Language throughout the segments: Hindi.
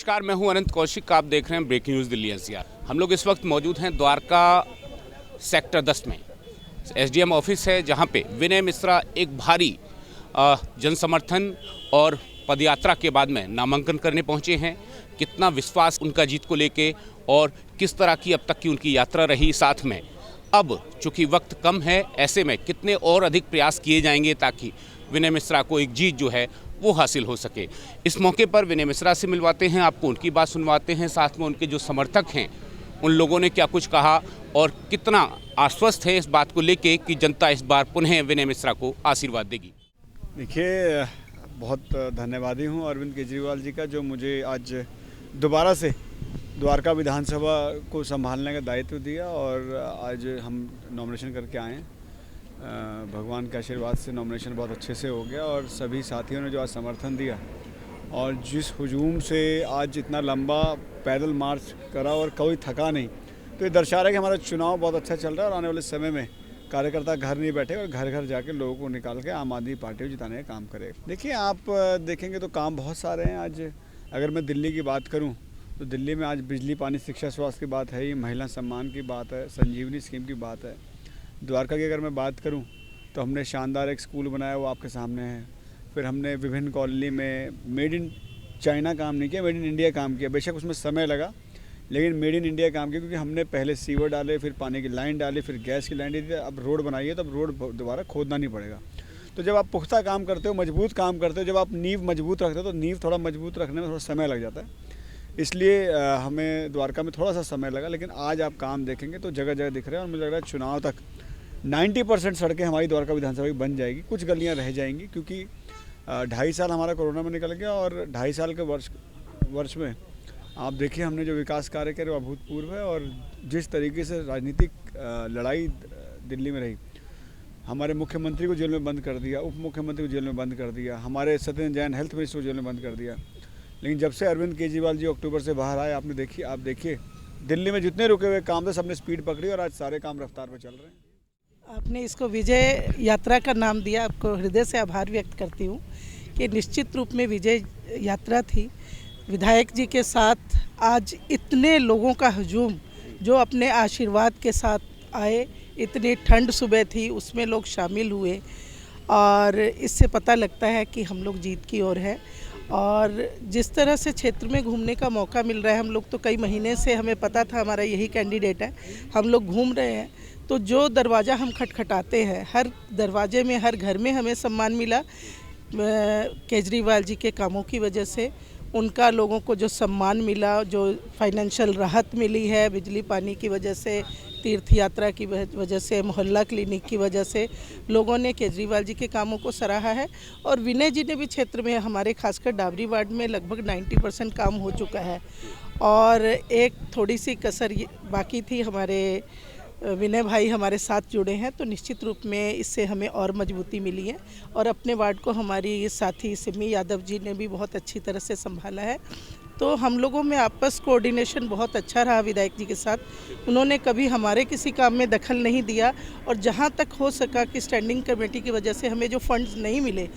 नमस्कार, मैं हूं अनंत कौशिक। आप देख रहे हैं ब्रेकिंग न्यूज़ दिल्ली एनसीआर। हम लोग इस वक्त मौजूद हैं द्वारका सेक्टर 10 में। एसडीएम ऑफिस है जहां पे विनय मिश्रा एक भारी जनसमर्थन और पदयात्रा के बाद में नामांकन करने पहुंचे हैं। कितना विश्वास उनका जीत को लेके और किस तरह की अब तक की उनकी यात्रा रही, साथ में अब चूँकि वक्त कम है, ऐसे में कितने और अधिक प्रयास किए जाएंगे ताकि विनय मिश्रा को एक जीत जो है वो हासिल हो सके। इस मौके पर विनय मिश्रा से मिलवाते हैं, आपको उनकी बात सुनवाते हैं, साथ में उनके जो समर्थक हैं उन लोगों ने क्या कुछ कहा और कितना आश्वस्त है इस बात को लेके कि जनता इस बार पुनः विनय मिश्रा को आशीर्वाद देगी। देखिए, बहुत धन्यवादी हूँ अरविंद केजरीवाल जी का, जो मुझे आज दोबारा से द्वारका विधानसभा को संभालने का दायित्व दिया और आज हम नॉमिनेशन करके आए हैं। भगवान के आशीर्वाद से नॉमिनेशन बहुत अच्छे से हो गया और सभी साथियों ने जो आज समर्थन दिया और जिस हुजूम से आज इतना लंबा पैदल मार्च करा और कोई थका नहीं, तो ये दर्शा रहा है कि हमारा चुनाव बहुत अच्छा चल रहा है और आने वाले समय में कार्यकर्ता घर नहीं बैठे और घर घर जाके लोगों को निकाल के आम आदमी पार्टी को जिताने का काम करे। देखिए, आप देखेंगे तो काम बहुत सारे हैं। आज अगर मैं दिल्ली की बात करूँ तो दिल्ली में आज बिजली, पानी, शिक्षा, स्वास्थ्य की बात है, महिला सम्मान की बात है, संजीवनी स्कीम की बात है। द्वारका की अगर मैं बात करूं तो हमने शानदार एक स्कूल बनाया, वो आपके सामने है। फिर हमने विभिन्न कॉलोनी में मेड इन चाइना काम नहीं किया, मेड इन इंडिया काम किया। बेशक उसमें समय लगा, लेकिन मेड इन इंडिया काम किया, क्योंकि हमने पहले सीवर डाले, फिर पानी की लाइन डाली, फिर गैस की लाइन डाली। अब रोड बनाई है तो अब रोड दोबारा खोदना नहीं पड़ेगा। तो जब आप पुख्ता काम करते हो, मजबूत काम करते हो, जब आप नींव मजबूत रखते हो तो नींव थोड़ा मजबूत रखने में थोड़ा समय लग जाता है। इसलिए हमें द्वारका में थोड़ा सा समय लगा, लेकिन आज आप काम देखेंगे तो जगह जगह दिख रहे हैं और मुझे लग रहा है चुनाव तक 90% सड़कें हमारी द्वारका विधानसभा की बन जाएगी। कुछ गलियां रह जाएंगी, क्योंकि 2.5 साल हमारा कोरोना में निकल गया और 2.5 साल के वर्ष में आप देखिए हमने जो विकास कार्य करे वो अभूतपूर्व है। और जिस तरीके से राजनीतिक लड़ाई दिल्ली में रही, हमारे मुख्यमंत्री को जेल में बंद कर दिया, उप मुख्यमंत्री को जेल में बंद कर दिया, हमारे सत्येंद्र जैन हेल्थ मिनिस्टर को जेल में बंद कर दिया। लेकिन जब से अरविंद केजरीवाल जी अक्टूबर से बाहर आए, आप देखिए दिल्ली में जितने रुके हुए काम थे सबने स्पीड पकड़ी और आज सारे काम रफ्तार पर चल रहे हैं। आपने इसको विजय यात्रा का नाम दिया, आपको हृदय से आभार व्यक्त करती हूँ कि निश्चित रूप में विजय यात्रा थी। विधायक जी के साथ आज इतने लोगों का हजूम जो अपने आशीर्वाद के साथ आए, इतनी ठंड सुबह थी उसमें लोग शामिल हुए और इससे पता लगता है कि हम लोग जीत की ओर है। और जिस तरह से क्षेत्र में घूमने का मौका मिल रहा है, हम लोग तो कई महीने से हमें पता था हमारा यही कैंडिडेट है, हम लोग घूम रहे हैं, तो जो दरवाज़ा हम खटखटाते हैं, हर दरवाजे में, हर घर में हमें सम्मान मिला केजरीवाल जी के कामों की वजह से। उनका लोगों को जो सम्मान मिला, जो फाइनेंशियल राहत मिली है बिजली पानी की वजह से, तीर्थ यात्रा की वजह से, मोहल्ला क्लिनिक की वजह से, लोगों ने केजरीवाल जी के कामों को सराहा है। और विनय जी ने भी क्षेत्र में, हमारे खासकर डाबरी वार्ड में लगभग 90% काम हो चुका है और एक थोड़ी सी कसर बाकी थी। हमारे विनय भाई हमारे साथ जुड़े हैं, तो निश्चित रूप में इससे हमें और मजबूती मिली है। और अपने वार्ड को हमारी साथी सिमी यादव जी ने भी बहुत अच्छी तरह से संभाला है। तो हम लोगों में आपस कोऑर्डिनेशन बहुत अच्छा रहा विधायक जी के साथ। उन्होंने कभी हमारे किसी काम में दखल नहीं दिया और जहां तक हो सका कि स्टैंडिंग कमेटी की वजह से हमें जो फंड्स नहीं मिले,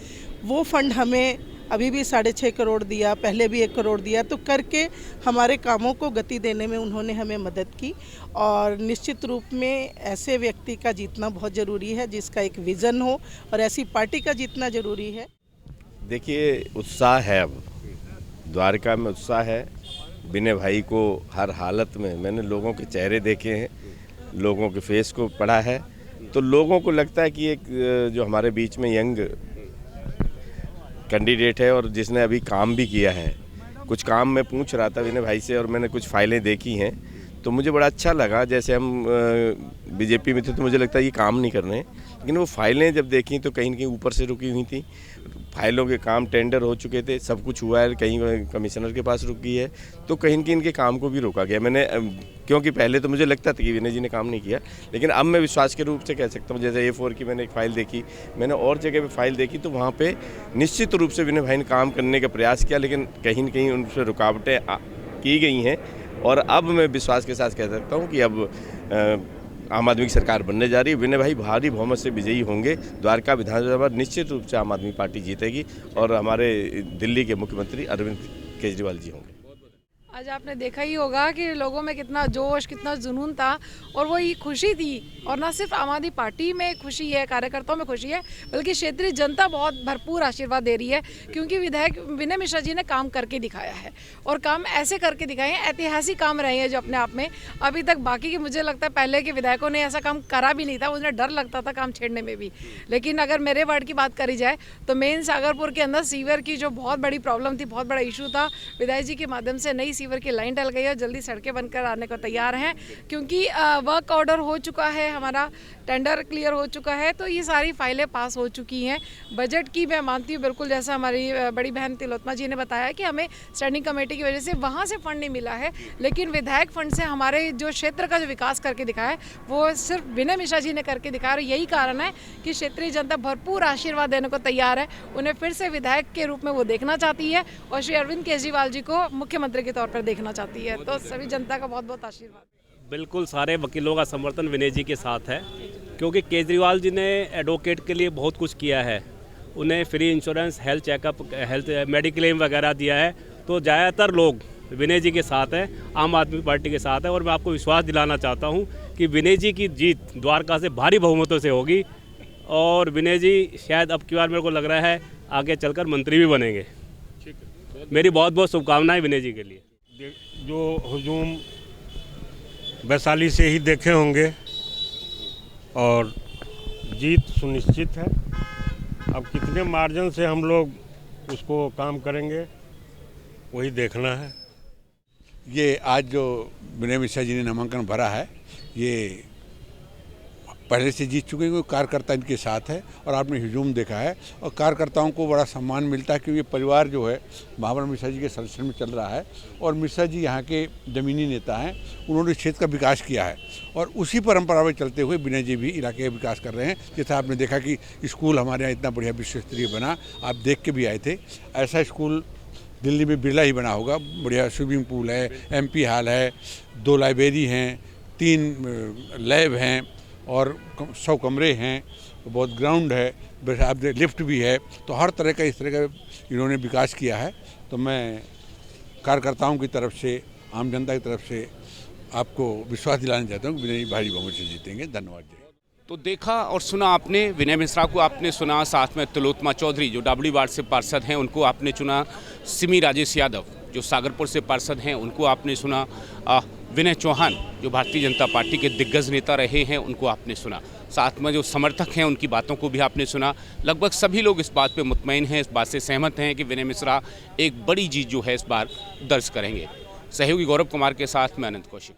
वो फंड हमें अभी भी 6.5 करोड़ दिया, पहले भी 1 करोड़ दिया, तो करके हमारे कामों को गति देने में उन्होंने हमें मदद की। और निश्चित रूप में ऐसे व्यक्ति का जीतना बहुत ज़रूरी है जिसका एक विज़न हो, और ऐसी पार्टी का जीतना ज़रूरी है। देखिए, उत्साह है, अब द्वारका में उत्साह है। विनय भाई को हर हालत में, मैंने लोगों के चेहरे देखे हैं, लोगों के फेस को पढ़ा है, तो लोगों को लगता है कि एक जो हमारे बीच में यंग कैंडिडेट है और जिसने अभी काम भी किया है। कुछ काम मैं पूछ रहा था विनय भाई से और मैंने कुछ फाइलें देखी हैं, तो मुझे बड़ा अच्छा लगा। जैसे हम बीजेपी में थे तो मुझे लगता है ये काम नहीं करने, लेकिन वो फाइलें जब देखी तो कहीं न कहीं ऊपर से रुकी हुई थी। फाइलों के काम टेंडर हो चुके थे, सब कुछ हुआ है, कहीं कमिश्नर के पास रुकी है, तो कहीं न कहीं इनके काम को भी रोका गया। मैंने क्योंकि पहले तो मुझे लगता था कि विनय जी ने काम नहीं किया, लेकिन अब मैं विश्वास के रूप से कह सकता हूँ। जैसे A4 की मैंने एक फ़ाइल देखी, मैंने और जगह पे फाइल देखी, तो वहाँ पे निश्चित रूप से विनय भाई ने काम करने का प्रयास किया, लेकिन कहीं न कहीं उनसे रुकावटें की गई हैं। और अब मैं विश्वास के साथ कह सकता हूँ कि अब आम आदमी की सरकार बनने जा रही है। विनय भाई भारी बहुमत से विजयी होंगे। द्वारका विधानसभा निश्चित रूप से आम आदमी पार्टी जीतेगी और हमारे दिल्ली के मुख्यमंत्री अरविंद केजरीवाल जी होंगे। आज आपने देखा ही होगा कि लोगों में कितना जोश, कितना जुनून था और वो ये खुशी थी। और ना सिर्फ आम आदमी पार्टी में खुशी है, कार्यकर्ताओं में खुशी है, बल्कि क्षेत्रीय जनता बहुत भरपूर आशीर्वाद दे रही है, क्योंकि विधायक विनय मिश्रा जी ने काम करके दिखाया है और काम ऐसे करके दिखाए हैं, ऐतिहासिक काम रहे हैं जो अपने आप में अभी तक बाकी के, मुझे लगता है पहले के विधायकों ने ऐसा काम करा भी नहीं था, उन्हें डर लगता था काम छेड़ने में भी। लेकिन अगर मेरे वार्ड की बात करी जाए तो मेन सागरपुर के अंदर सीवर की जो बहुत बड़ी प्रॉब्लम थी, बहुत बड़ा इशू था, विधायक जी के माध्यम से नई सीवर की लाइन डल गई है, जल्दी सड़कें बनकर आने को तैयार हैं, क्योंकि वर्क ऑर्डर हो चुका है, हमारा टेंडर क्लियर हो चुका है, तो ये सारी फाइलें पास हो चुकी हैं। बजट की मैं मानती हूँ बिल्कुल, जैसा हमारी बड़ी बहन तिलोत्मा जी ने बताया कि हमें स्टैंडिंग कमेटी की वजह से वहाँ से फंड नहीं मिला है, लेकिन विधायक फंड से हमारे जो क्षेत्र का जो विकास करके दिखाया है वो सिर्फ विनय मिश्रा जी ने करके दिखाया। और यही कारण है कि क्षेत्रीय जनता भरपूर आशीर्वाद देने को तैयार है, उन्हें फिर से विधायक के रूप में वो देखना चाहती है और श्री अरविंद केजरीवाल जी को मुख्यमंत्री के तौर पर देखना चाहती है। तो सभी जनता का बहुत बहुत आशीर्वाद। बिल्कुल सारे वकीलों का समर्थन विनय जी के साथ है, क्योंकि केजरीवाल जी ने एडवोकेट के लिए बहुत कुछ किया है, उन्हें free insurance, health checkup, health mediclaim वगैरह दिया है। तो ज़्यादातर लोग विनय जी के साथ हैं, आम आदमी पार्टी के साथ है। और मैं आपको विश्वास दिलाना चाहता हूं कि विनय जी की जीत द्वारका से भारी बहुमतों से होगी और विनय जी शायद अब की बार मेरे को लग रहा है आगे चलकर मंत्री भी बनेंगे। मेरी बहुत बहुत शुभकामनाएं विनय जी के लिए। जो हुजूम वैशाली से ही देखे होंगे और जीत सुनिश्चित है। अब कितने मार्जिन से हम लोग उसको काम करेंगे वही देखना है। ये आज जो विनय मिश्रा जी ने नामांकन भरा है, ये पहले से जीत चुके हैं, कार्यकर्ता इनके साथ है और आपने हुजूम देखा है और कार्यकर्ताओं को बड़ा सम्मान मिलता है, क्योंकि ये परिवार जो है महावर मिश्रा जी के संरक्षण में चल रहा है और मिश्रा जी यहाँ के ज़मीनी नेता हैं, उन्होंने क्षेत्र का विकास किया है और उसी परंपरा में चलते हुए विनय जी भी इलाके का विकास कर रहे हैं। जैसे आपने देखा कि स्कूल हमारे यहाँ इतना बढ़िया विश्व स्तरीय बना, आप देख के भी आए थे। ऐसा स्कूल दिल्ली में बिरला ही बना होगा, बढ़िया स्विमिंग पूल है, MP हॉल है, 2 लाइब्रेरी हैं, 3 लैब हैं और 100 कमरे हैं, बहुत ग्राउंड है, आप लिफ्ट भी है। तो हर तरह का इस तरह का इन्होंने विकास किया है। तो मैं कार्यकर्ताओं की तरफ से, आम जनता की तरफ से आपको विश्वास दिलाना चाहता हूँ कि विनय भारी बहुमत से जीतेंगे। धन्यवाद जी। तो देखा और सुना आपने, विनय मिश्रा को आपने सुना, साथ में तिलोत्मा चौधरी जो डाबली वार्ड से पार्षद हैं उनको आपने चुना, सिमी राजेश यादव जो सागरपुर से पार्षद हैं उनको आपने सुना, विनय चौहान जो भारतीय जनता पार्टी के दिग्गज नेता रहे हैं उनको आपने सुना, साथ में जो समर्थक हैं उनकी बातों को भी आपने सुना। लगभग सभी लोग इस बात पे मुतमईन हैं, इस बात से सहमत हैं कि विनय मिश्रा एक बड़ी जीत जो है इस बार दर्ज करेंगे। सहयोगी गौरव कुमार के साथ मैं अनंत कौशिक।